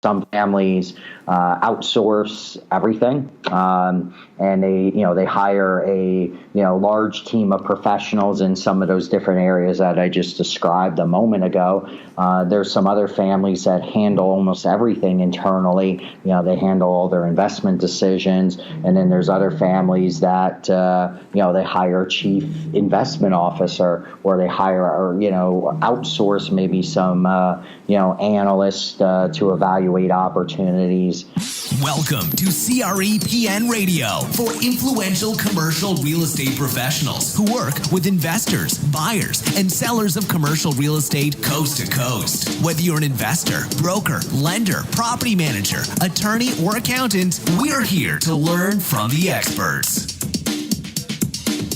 some families outsource everything, and they hire a large team of professionals in some of those different areas that I just described a moment ago. There's some other families that handle almost everything internally. They handle all their investment decisions, and then there's other families that they hire a chief investment officer, or they hire or outsource maybe some analysts to evaluate opportunities. Welcome to CREPN Radio for influential commercial real estate professionals who work with investors, buyers, and sellers of commercial real estate coast to coast. Whether you're an investor, broker, lender, property manager, attorney, or accountant, we're here to learn from the experts.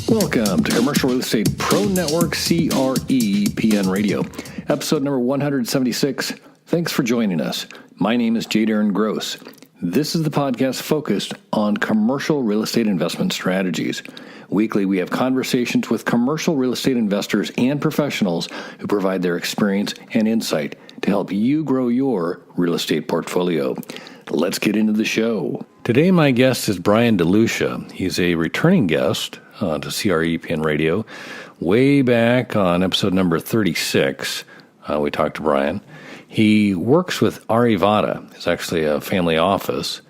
Welcome to Commercial Real Estate Pro Network CREPN Radio, episode number 176. Thanks for joining us. My name is J. Darren Gross. This is the podcast focused on commercial real estate investment strategies. Weekly, we have conversations with commercial real estate investors and professionals who provide their experience and insight to help you grow your real estate portfolio. Let's get into the show. Today, my guest is Brian DeLucia. He's a returning guest to CREPN Radio. Way back on episode number 36, we talked to Brian. He works with Arrivato. It's actually a family office.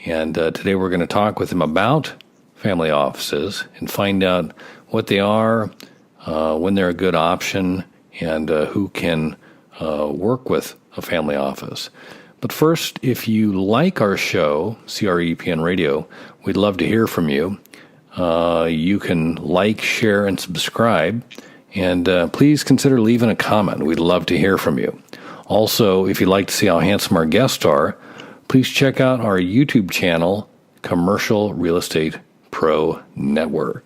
And today we're going to talk with him about family offices and find out what they are, when they're a good option, and who can work with a family office. But first, if you like our show, CREPN Radio, we'd love to hear from you. You can like, share, and subscribe. And please consider leaving a comment. We'd love to hear from you. Also, if you'd like to see how handsome our guests are, please check out our YouTube channel, Commercial Real Estate Pro Network.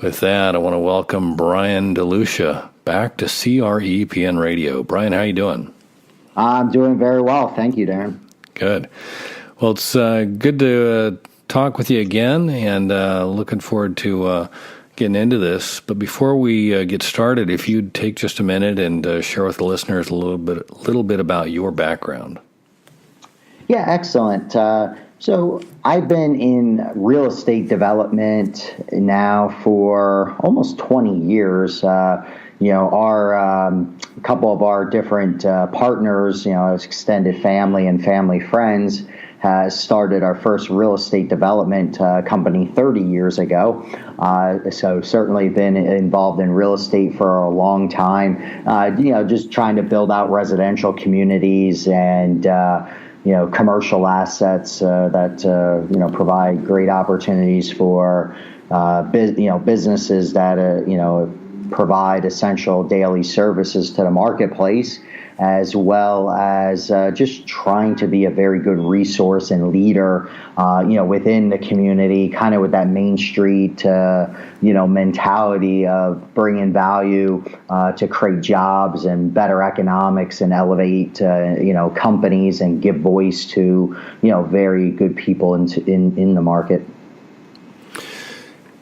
With that, I want to welcome Brian DeLucia back to CREPN Radio. Brian, how you doing? I'm doing very well. Thank you, Darren. Good. Well, it's good to talk with you again, and looking forward to getting into this. But before we get started, if you'd take just a minute and share with the listeners a little bit about your background. Yeah, excellent. So I've been in real estate development now for almost 20 years. Our a couple of our different partners, extended family and family friends, has started our first real estate development company 30 years ago. So certainly been involved in real estate for a long time, just trying to build out residential communities and, commercial assets that, provide great opportunities for, businesses that, provide essential daily services to the marketplace, as well as just trying to be a very good resource and leader, within the community, kind of with that Main Street, mentality of bringing value to create jobs and better economics and elevate, companies and give voice to, very good people in the market.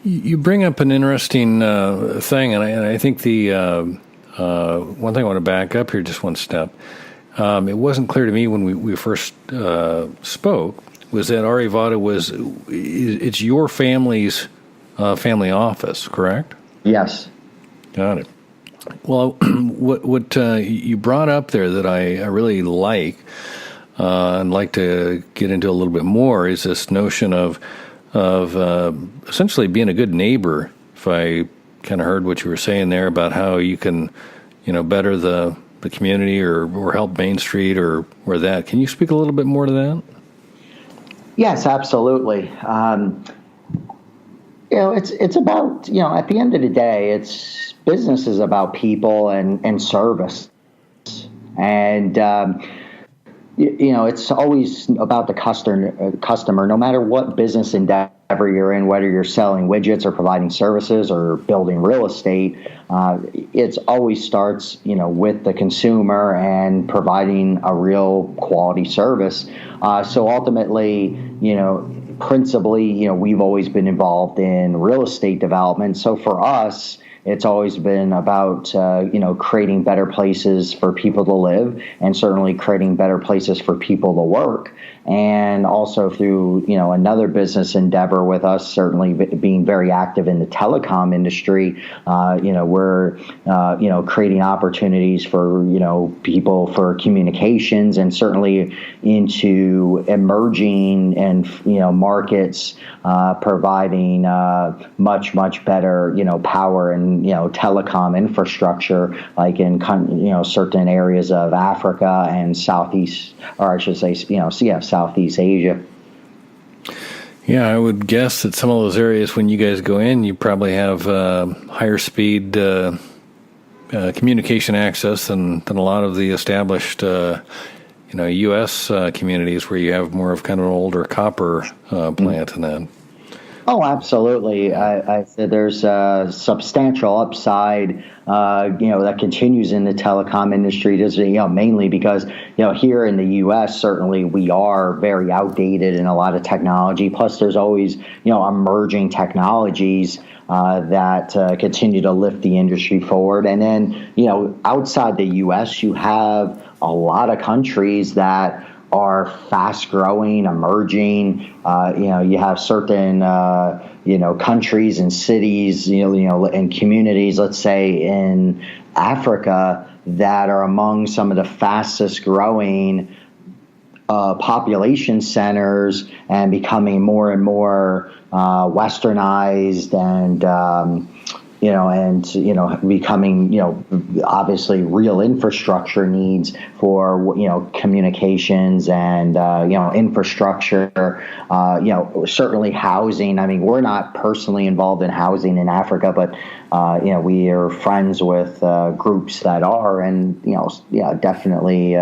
You bring up an interesting thing, and I think the one thing I want to back up here just one step. It wasn't clear to me when we first spoke was that Arrivato it's your family's family office, correct? Yes. Got it. Well, what you brought up there that I really like and like to get into a little bit more is this notion of essentially being a good neighbor. If I kind of heard what you were saying there about how you can, better the community or help Main Street or that. Can you speak a little bit more to that? Yes, absolutely. It's about, at the end of the day, business is about people and service. And, it's always about the customer, no matter what business endeavor you're in, whether you're selling widgets or providing services or building real estate. It always starts, with the consumer and providing a real quality service. So ultimately, principally, we've always been involved in real estate development. So for us, it's always been about, creating better places for people to live, and certainly creating better places for people to work. And also through, another business endeavor with us, certainly being very active in the telecom industry, we're, creating opportunities for, people for communications, and certainly into emerging and, markets, providing much better, power and, telecom infrastructure, like in, certain areas of Africa and Southeast Asia. Yeah, I would guess that some of those areas, when you guys go in, you probably have higher speed communication access than a lot of the established, U.S. communities where you have more of kind of an older copper plant and that. Oh, absolutely. I said there's a substantial upside, that continues in the telecom industry, just, mainly because, here in the U.S., certainly we are very outdated in a lot of technology. Plus, there's always, emerging technologies that continue to lift the industry forward. And then, outside the U.S., you have a lot of countries that are fast growing, emerging. You have certain, countries and cities, and communities, let's say in Africa, that are among some of the fastest growing population centers, and becoming more and more westernized, and becoming, obviously real infrastructure needs for, communications and, infrastructure, certainly housing. I mean, we're not personally involved in housing in Africa, but, we are friends with groups that are, and, definitely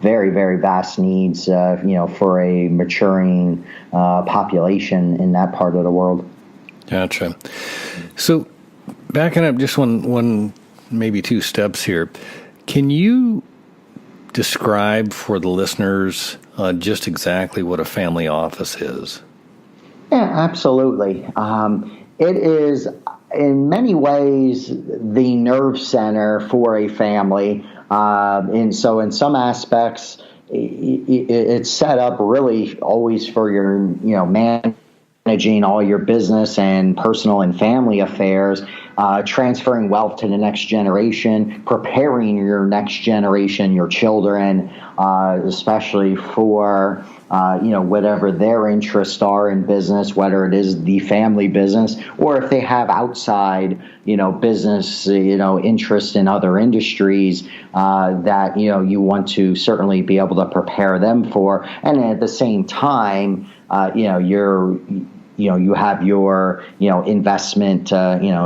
very, very vast needs, for a maturing population in that part of the world. Gotcha. So, backing up just one, maybe two steps here, can you describe for the listeners just exactly what a family office is? Yeah, absolutely. It is, in many ways, the nerve center for a family. And so in some aspects, it's set up really always for your, managing all your business and personal and family affairs, transferring wealth to the next generation, preparing your next generation, your children, especially for, whatever their interests are in business, whether it is the family business, or if they have outside, business, interest in other industries, that, you want to certainly be able to prepare them for. And at the same time, you have your, investment,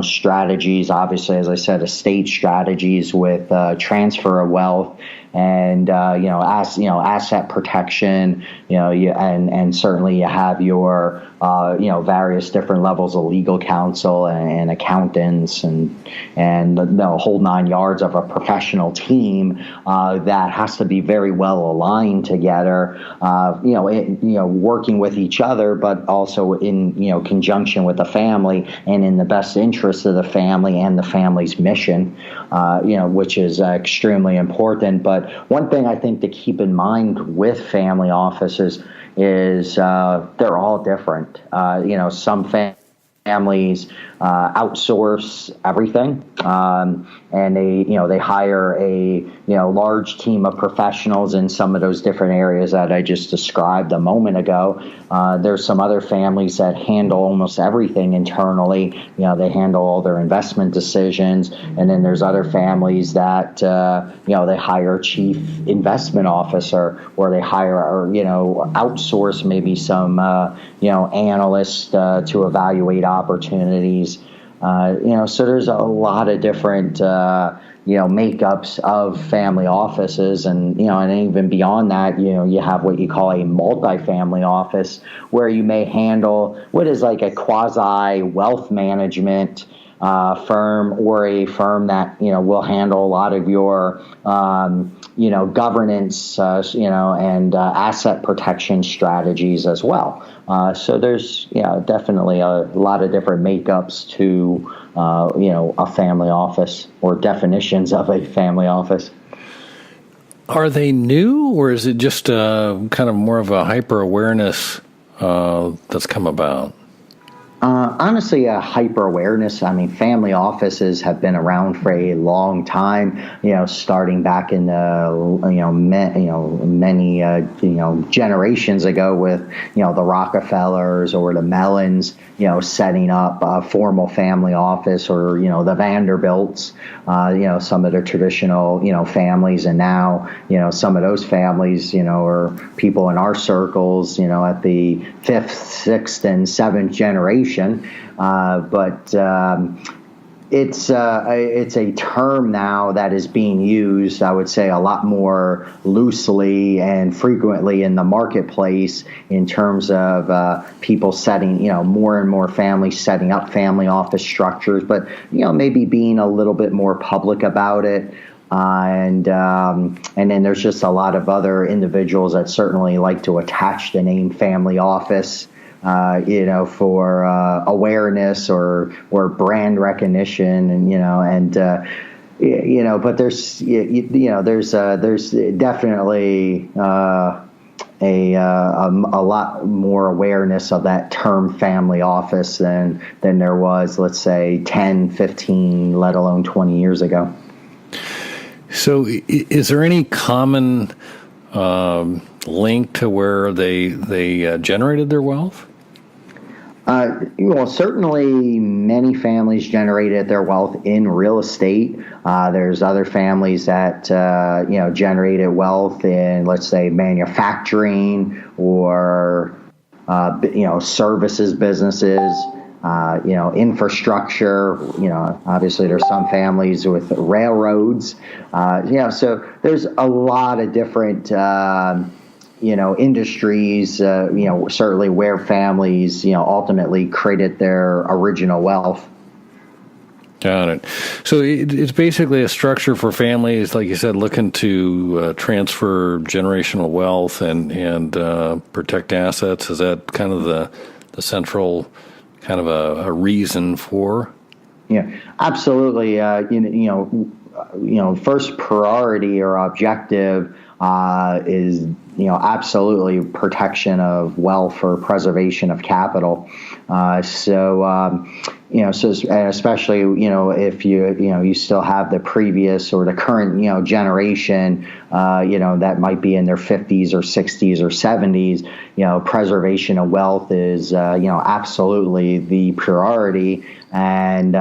strategies, obviously, as I said, estate strategies with transfer of wealth, and, asset protection, and certainly you have your, various different levels of legal counsel and accountants, and the whole 9 yards of a professional team that has to be very well aligned together, working with each other, but also in, conjunction with the family, and in the best interest of the family and the family's mission, which is extremely important. But one thing I think to keep in mind with family offices is they're all different. Some families outsource everything, and they hire a large team of professionals in some of those different areas that I just described a moment ago. There's some other families that handle almost everything internally. They handle all their investment decisions, and then there's other families that they hire a chief investment officer, or they hire or outsource maybe some analysts to evaluate opportunities. So there's a lot of different, makeups of family offices, and even beyond that, you have what you call a multifamily office, where you may handle what is like a quasi wealth management firm, or a firm that will handle a lot of your governance, and asset protection strategies as well. So there's definitely a lot of different makeups to a family office, or definitions of a family office. Are they new, or is it just kind of more of a hyper awareness that's come about? Honestly, hyper awareness. I mean, family offices have been around for a long time. Starting back in the many generations ago with the Rockefellers or the Mellons, setting up a formal family office, or the Vanderbilts, some of the traditional families, and now some of those families are people in our circles at the 5th, 6th, and 7th generation. But it's a term now that is being used, I would say, a lot more loosely and frequently in the marketplace, in terms of people setting, more and more families setting up family office structures, but maybe being a little bit more public about it. And then there's just a lot of other individuals that certainly like to attach the name family office, for awareness or brand recognition, but there's definitely a lot more awareness of that term family office than there was, let's say, 10, 15, let alone 20 years ago. So is there any common link to where they generated their wealth? Certainly many families generated their wealth in real estate. There's other families that, generated wealth in, let's say, manufacturing or, services businesses, infrastructure. Obviously there's some families with railroads. So there's a lot of different, industries, certainly where families, ultimately created their original wealth. Got it. So it's basically a structure for families, like you said, looking to transfer generational wealth and protect assets. Is that kind of the central kind of a reason for? Yeah, absolutely. First priority or objective is absolutely protection of wealth or preservation of capital. Especially if you still have the previous or the current generation that might be in their 50s or 60s or 70s, preservation of wealth is absolutely the priority. And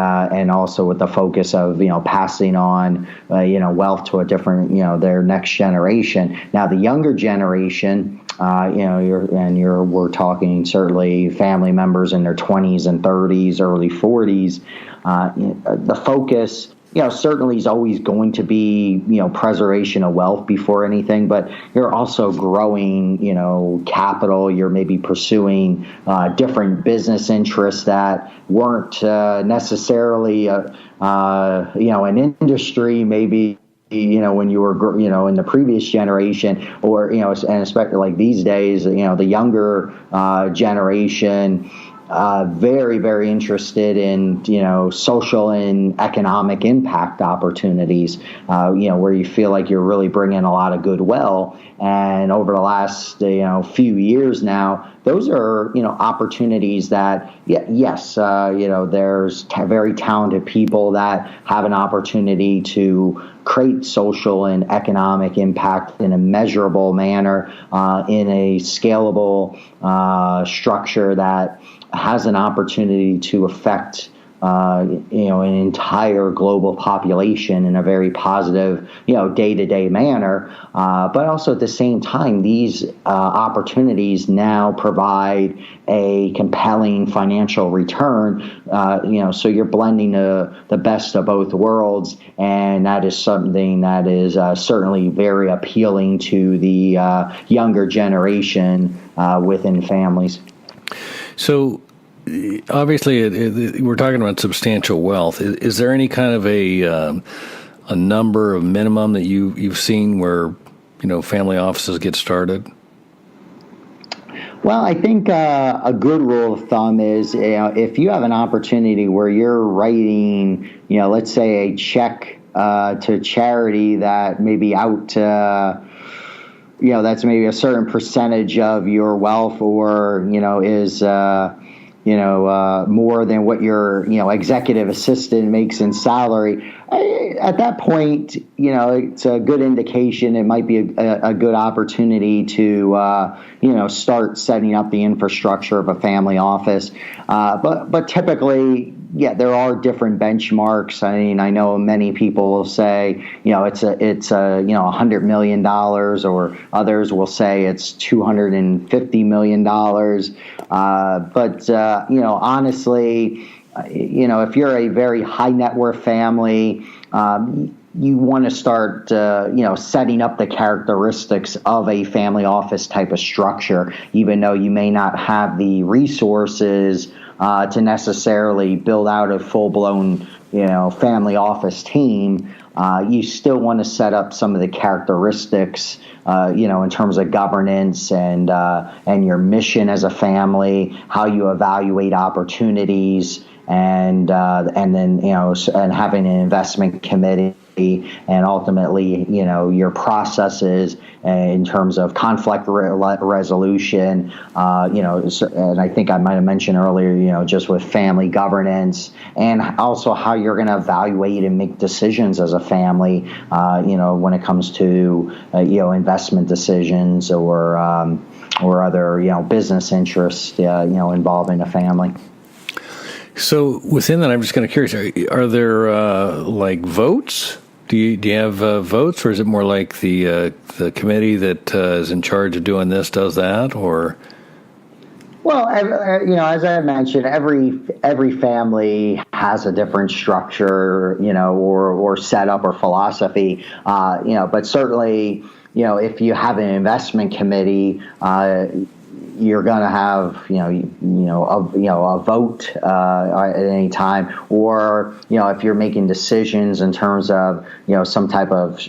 also with the focus of passing on wealth to a different their next generation. Now the younger generation, we're talking certainly family members in their 20s and 30s, early 40s. The focus certainly is always going to be preservation of wealth before anything, but you're also growing capital. You're maybe pursuing different business interests that weren't necessarily an industry maybe when you were in the previous generation, or and especially like these days, the younger generation very, very interested in, social and economic impact opportunities, where you feel like you're really bringing a lot of goodwill. And over the last, few years now, those are, opportunities that, yes, there's very talented people that have an opportunity to create social and economic impact in a measurable manner, in a scalable structure that has an opportunity to affect an entire global population in a very positive, day-to-day manner. But also at the same time, these opportunities now provide a compelling financial return. So you're blending the best of both worlds, and that is something that is certainly very appealing to the younger generation within families. So obviously, we're talking about substantial wealth. Is there any kind of a number of minimum that you've seen where family offices get started? Well, I think a good rule of thumb is if you have an opportunity where you're writing, let's say a check to charity that may be out, that's maybe a certain percentage of your wealth, or is more than what your executive assistant makes in salary. At that point, it's a good indication. It might be a good opportunity to start setting up the infrastructure of a family office. But typically, there are different benchmarks. I mean, I know many people will say, it's $100 million, or others will say it's $250 million. But honestly, if you're a very high net worth family, you want to start, setting up the characteristics of a family office type of structure, even though you may not have the resources to necessarily build out a full-blown, family office team. You still want to set up some of the characteristics, in terms of governance and your mission as a family, how you evaluate opportunities, and then and having an investment committee, and ultimately your processes in terms of conflict resolution, and I think I might have mentioned earlier, just with family governance, and also how you're going to evaluate and make decisions as a family, when it comes to investment decisions or other business interests involving a family. So within that, I'm just kind of curious: are there votes? Do you have votes, or is it more like the committee that is in charge of doing this does that, or? Well, as I mentioned, every family has a different structure, or setup or philosophy, But certainly, if you have an investment committee, you're going to have, a vote at any time, or if you're making decisions in terms of some type of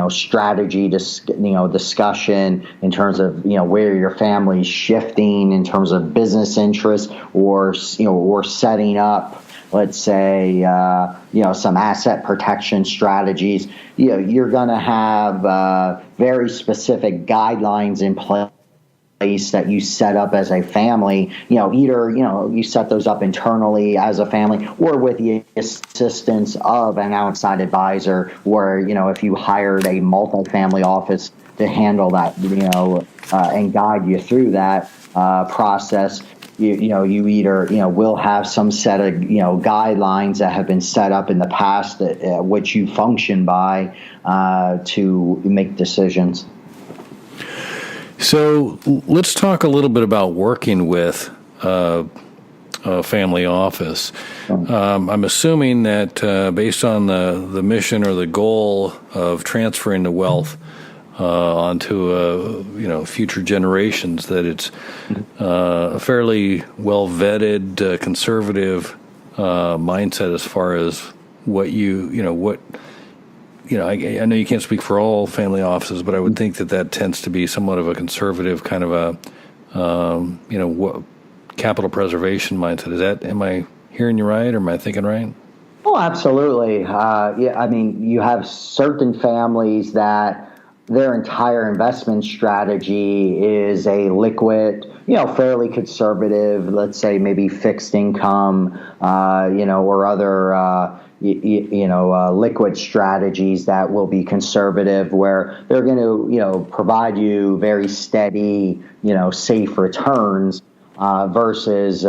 strategy, discussion in terms of where your family's shifting in terms of business interests, or setting up, let's say, some asset protection strategies. You're going to have very specific guidelines in place that you set up as a family. Either you set those up internally as a family, or with the assistance of an outside advisor, or if you hired a multifamily office to handle that, and guide you through that process. You either will have some set of guidelines that have been set up in the past that which you function by to make decisions. So let's talk a little bit about working with a family office. I'm assuming that based on the mission or the goal of transferring the wealth onto future generations, that it's a fairly well vetted, conservative mindset as far as what I know you can't speak for all family offices, but I would think that tends to be somewhat of a conservative kind of a, capital preservation mindset. Am I hearing you right, or am I thinking right? Oh, absolutely. I mean, you have certain families that their entire investment strategy is a liquid, fairly conservative, let's say maybe fixed income, or other, liquid strategies that will be conservative, where they're going to, provide you very steady, safe returns. Versus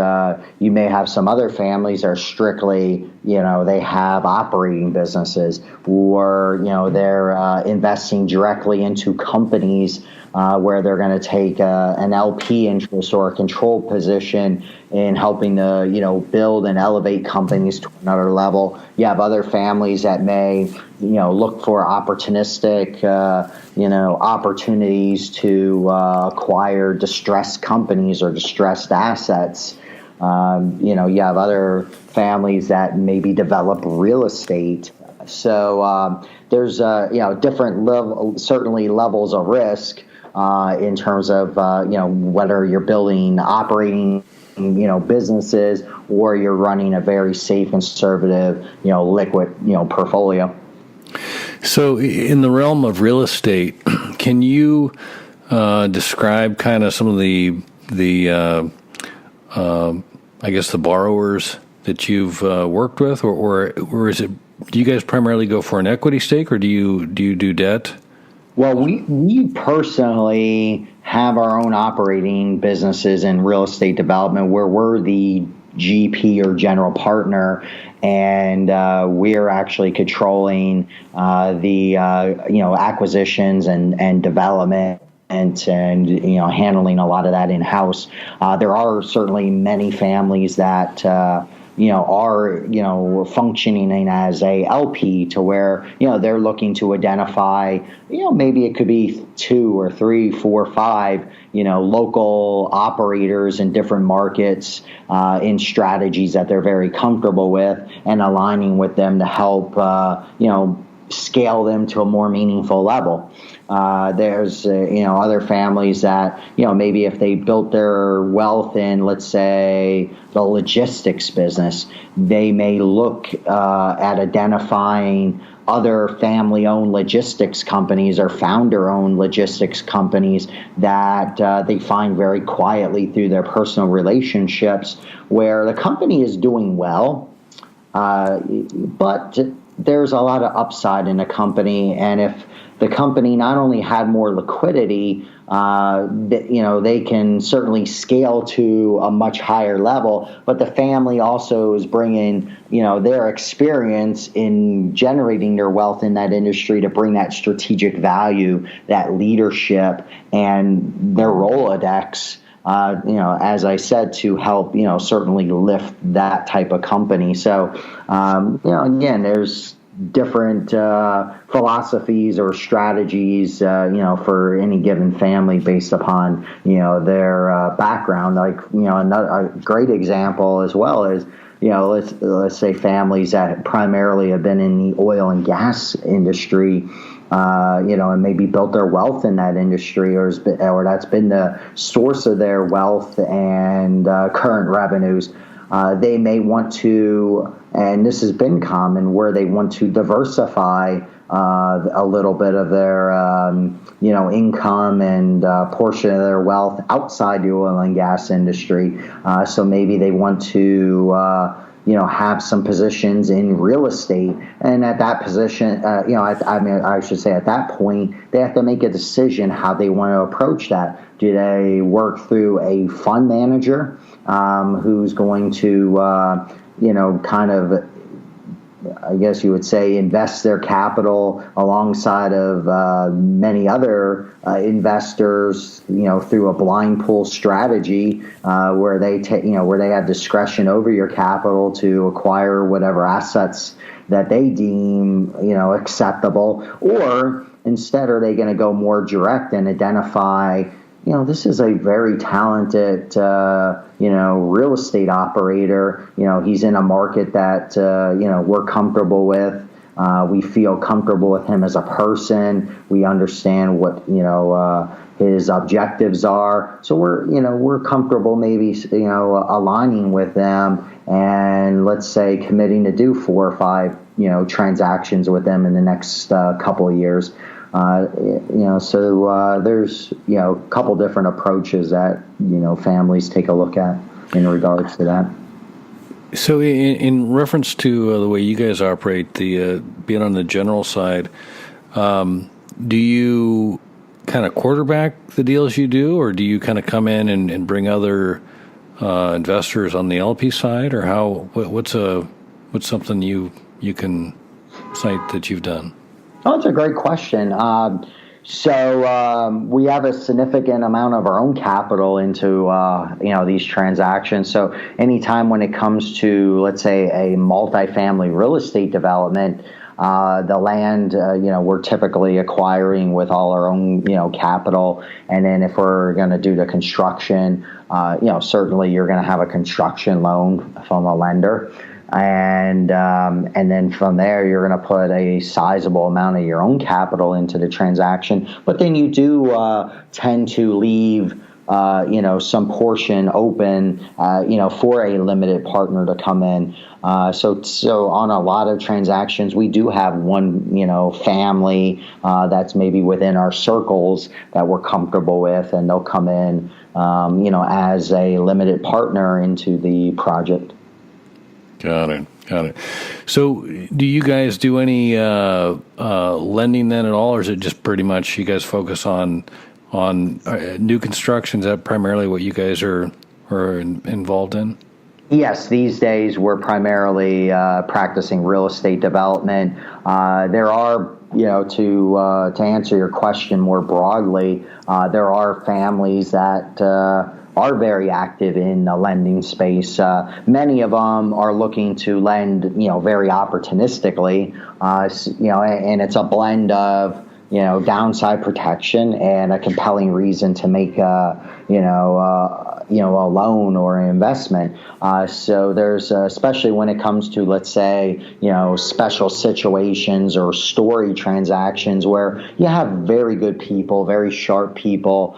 you may have some other families that are strictly, they have operating businesses, or, they're investing directly into companies where they're going to take an LP interest or a control position in helping to, build and elevate companies to another level. You have other families that may, look for opportunistic, opportunities to acquire distressed companies or distressed assets. You have other families that maybe develop real estate. So there's different certainly levels of risk in terms of whether you're building operating businesses or you're running a very safe, conservative liquid portfolio. So in the realm of real estate, can you describe kind of some of the I guess the borrowers that you've worked with, or is it? Do you guys primarily go for an equity stake, or do you do debt? Well, we personally have our own operating businesses in real estate development where we're the GP or general partner, and we're actually controlling the acquisitions and development. And handling a lot of that in house. There are certainly many families that are functioning as a LP to where they're looking to identify maybe it could be 2 or 3, 4, 5 local operators in different markets in strategies that they're very comfortable with and aligning with them to help scale them to a more meaningful level. There's other families that maybe if they built their wealth in, let's say, the logistics business, they may look at identifying other family-owned logistics companies or founder-owned logistics companies that they find very quietly through their personal relationships where the company is doing well, but there's a lot of upside in a company, and if the company not only had more liquidity, they can certainly scale to a much higher level, but the family also is bringing, their experience in generating their wealth in that industry to bring that strategic value, that leadership, and their Rolodex, as I said, to help, certainly lift that type of company. So, again, there's different philosophies or strategies, for any given family based upon, their background. Like, a great example as well is, let's say families that primarily have been in the oil and gas industry, and maybe built their wealth in that industry, or that's been the source of their wealth and current revenues. They may want to, and this has been common, where they want to diversify a little bit of their, income and portion of their wealth outside the oil and gas industry. So maybe they want to, have some positions in real estate, and at that position, I should say at that point, they have to make a decision how they want to approach that. Do they work through a fund manager who's going to, kind of, I guess you would say, invest their capital alongside of many other investors, through a blind pool strategy where they where they have discretion over your capital to acquire whatever assets that they deem acceptable, or instead are they going to go more direct and identify, this is a very talented, real estate operator. He's in a market that, we're comfortable with. We feel comfortable with him as a person. We understand what, his objectives are. So we're comfortable maybe, aligning with them and, let's say, committing to do 4 or 5, transactions with them in the next couple of years. So there's, a couple different approaches that, families take a look at in regards to that. So in reference to the way you guys operate, the being on the general side, do you kind of quarterback the deals you do, or do you kind of come in and bring other investors on the LP side, or what's something you can cite that you've done? Oh, that's a great question. So we have a significant amount of our own capital into these transactions. So anytime when it comes to, let's say, a multifamily real estate development, The land, we're typically acquiring with all our own, capital. And then if we're going to do the construction, certainly you're going to have a construction loan from a lender. And then from there, you're going to put a sizable amount of your own capital into the transaction. But then you do tend to leave, some portion open, for a limited partner to come in. So on a lot of transactions, we do have one, family that's maybe within our circles that we're comfortable with, and they'll come in, as a limited partner into the project. Got it. So do you guys do any lending then at all, or is it just pretty much you guys focus on new construction? Is that primarily what you guys are involved in? Yes, these days we're primarily practicing real estate development. There are, to answer your question more broadly, there are families that are very active in the lending space. Many of them are looking to lend, very opportunistically, and it's a blend of, downside protection and a compelling reason to make a loan or an investment. So there's, especially when it comes to, let's say, special situations or story transactions where you have very good people, very sharp people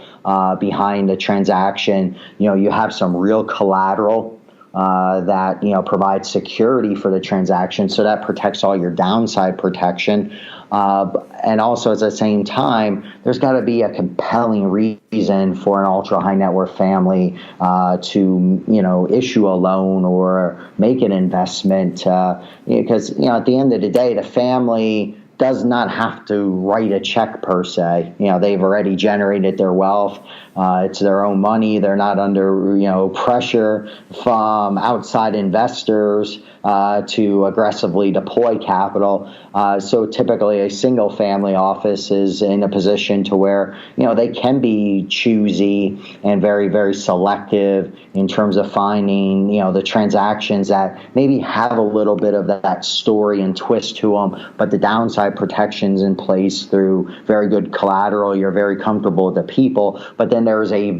behind the transaction. You have some real collateral that provides security for the transaction, so that protects all your downside protection. And also at the same time, there's got to be a compelling reason for an ultra high net worth family to issue a loan or make an investment, because at the end of the day, the family does not have to write a check per se. They've already generated their wealth. It's their own money. They're not under pressure from outside investors to aggressively deploy capital. So typically a single family office is in a position to where they can be choosy and very, very selective in terms of finding the transactions that maybe have a little bit of that story and twist to them, but the downside protections in place through very good collateral. You're very comfortable with the people, but then there's a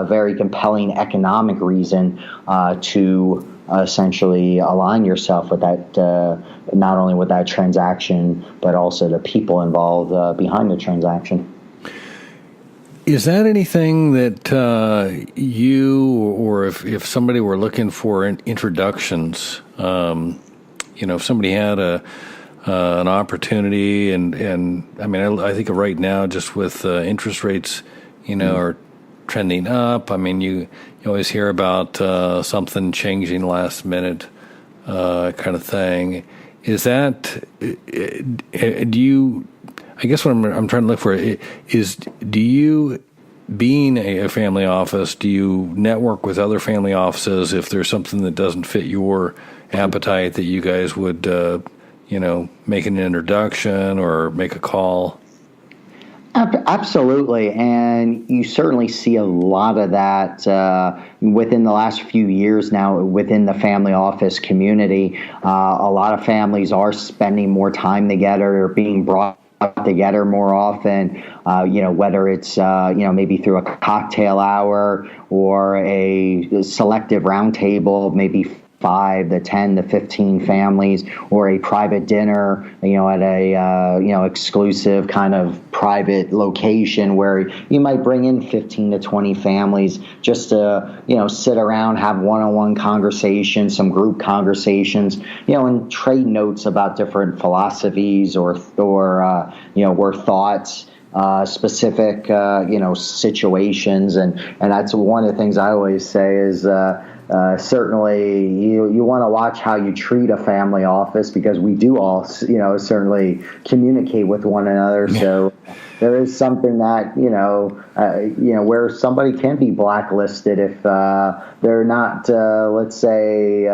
very compelling economic reason to essentially align yourself with that, not only with that transaction, but also the people involved behind the transaction. Is that anything that you, or if somebody were looking for introductions, if somebody had an opportunity, and I mean, I think right now, just with interest rates, are trending up. I mean, you always hear about something changing last minute, kind of thing. Is that, do you, I guess what I'm trying to look for is, do you, being a family office, do you network with other family offices if there's something that doesn't fit your appetite, that you guys would, make an introduction or make a call? Absolutely, and you certainly see a lot of that within the last few years now within the family office community. A lot of families are spending more time together or being brought together more often, whether it's, maybe through a cocktail hour or a selective roundtable, maybe 5 to 10 to 15 families, or a private dinner, at a, exclusive kind of private location where you might bring in 15 to 20 families just to, sit around, have one-on-one conversations, some group conversations, and trade notes about different philosophies or thoughts. Specific, situations, and that's one of the things I always say is certainly you want to watch how you treat a family office, because we do all, certainly communicate with one another. So, there is something that, where somebody can be blacklisted if they're not, let's say,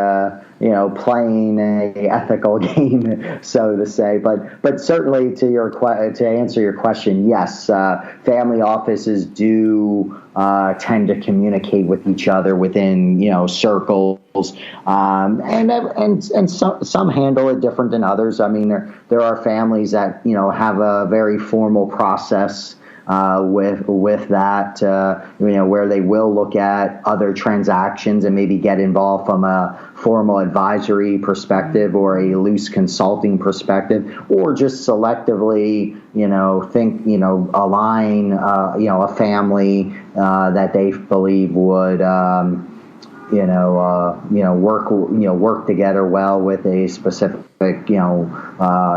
playing a ethical game, so to say. But certainly to answer your question, yes, family offices do tend to communicate with each other within circles, and some handle it different than others. I mean, there are families that have a very formal process with that, where they will look at other transactions and maybe get involved from a formal advisory perspective or a loose consulting perspective, or just selectively, align, a family that they believe would, work together well with a specific,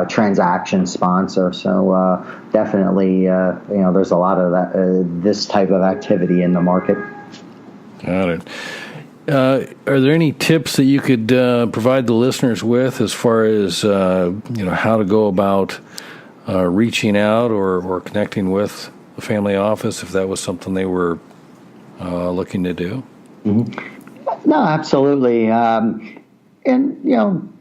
transaction sponsor. So definitely, there's a lot of that, this type of activity in the market. Got it. Are there any tips that you could provide the listeners with as far as how to go about reaching out or connecting with the family office if that was something they were looking to do? Mm-hmm. No, absolutely. And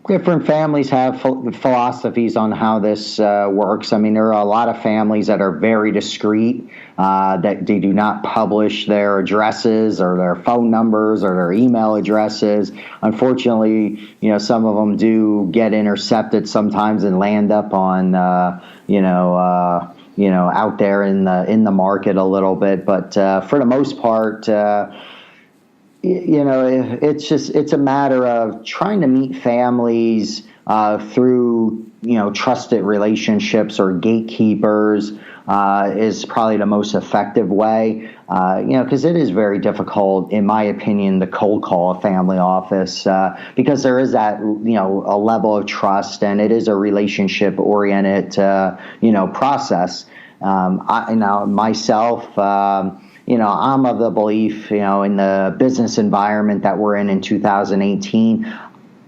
different families have philosophies on how this works. I mean, there are a lot of families that are very discreet, that they do not publish their addresses or their phone numbers or their email addresses. Unfortunately, some of them do get intercepted sometimes and land up on, out there in the market a little bit. But for the most part, it's a matter of trying to meet families through trusted relationships or gatekeepers is probably the most effective way. Because it is very difficult, in my opinion, to cold call a family office because there is that a level of trust, and it is a relationship oriented process. I'm of the belief, in the business environment that we're in 2018,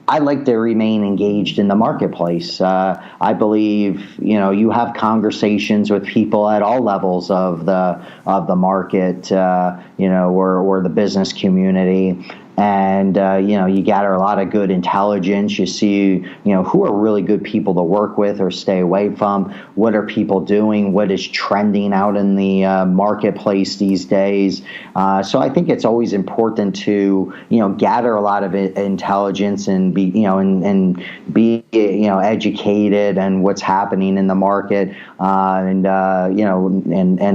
I like to remain engaged in the marketplace. I believe, you have conversations with people at all levels of the market, or the business community. And, you gather a lot of good intelligence. You see, who are really good people to work with or stay away from. What are people doing? What is trending out in the marketplace these days? So I think it's always important to, gather a lot of intelligence and be, and be, educated and what's happening in the market, and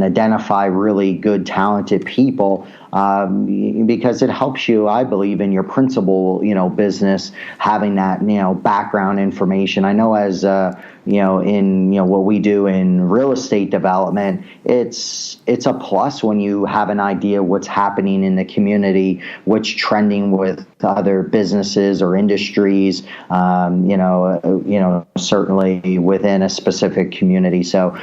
identify really good, talented people. Because it helps you, I believe, in your principal, business, having that, background information. I know as, in, what we do in real estate development, it's a plus when you have an idea what's happening in the community, what's trending with other businesses or industries, certainly within a specific community. So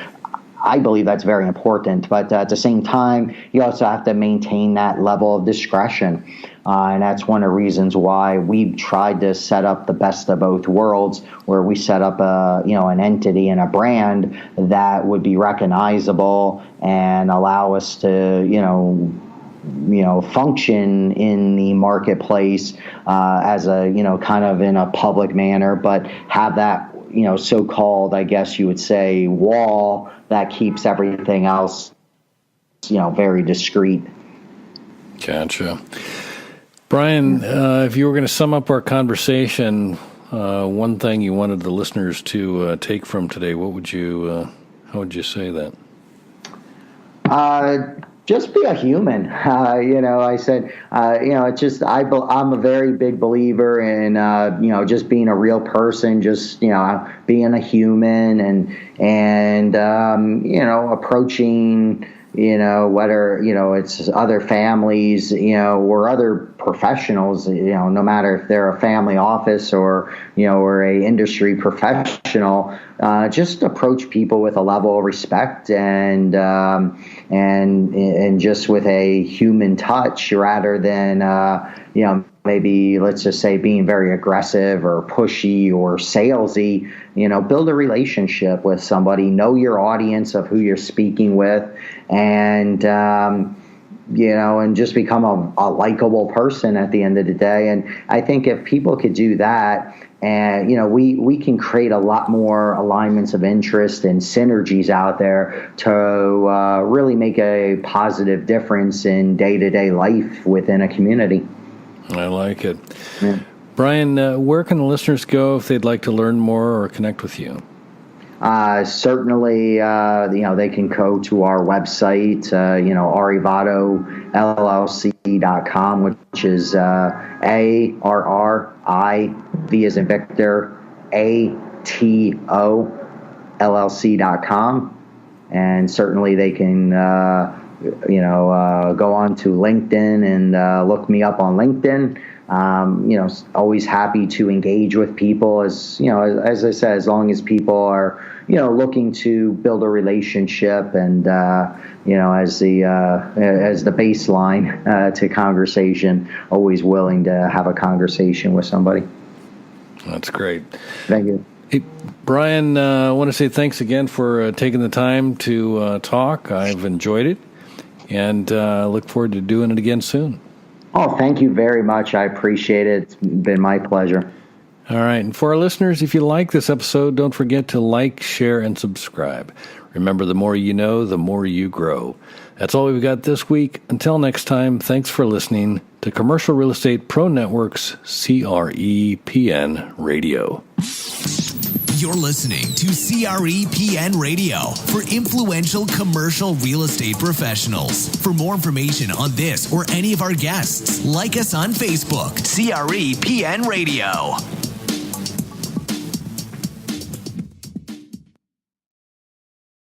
I believe that's very important, but at the same time, you also have to maintain that level of discretion. And that's one of the reasons why we've tried to set up the best of both worlds, where we set up an entity and a brand that would be recognizable and allow us to, function in the marketplace as a, kind of in a public manner, but have that, so-called, I guess you would say, wall that keeps everything else, very discreet. Gotcha. Brian, if you were going to sum up our conversation, one thing you wanted the listeners to take from today, how would you say that? Just be a human. I said, it's just, I'm a very big believer in, just being a real person, just, being a human and approaching, whether, it's other families, or other professionals, no matter if they're a family office or, or a industry professional, just approach people with a level of respect and just with a human touch rather than, maybe let's just say being very aggressive or pushy or salesy, build a relationship with somebody, know your audience of who you're speaking with, and, and just become a likable person at the end of the day. And I think if people could do that, and, we can create a lot more alignments of interest and synergies out there to really make a positive difference in day-to-day life within a community. I like it. Yeah. Brian, where can the listeners go if they'd like to learn more or connect with you? Certainly, they can go to our website, Arrivato LLC.com, which is ARRI, as in Victor, ATO LLC.com. And certainly they can, go on to LinkedIn and look me up on LinkedIn. Always happy to engage with people, as I said, as long as people are, looking to build a relationship and, as the baseline to conversation, always willing to have a conversation with somebody. That's great. Thank you. Hey, Brian, I want to say thanks again for taking the time to talk. I've enjoyed it, and look forward to doing it again soon. Oh, thank you very much. I appreciate it. It's been my pleasure. All right. And for our listeners, if you like this episode, don't forget to like, share, and subscribe. Remember, the more you know, the more you grow. That's all we've got this week. Until next time, thanks for listening to Commercial Real Estate Pro Network's CREPN Radio. You're listening to CREPN Radio for influential commercial real estate professionals. For more information on this or any of our guests, like us on Facebook, CREPN Radio.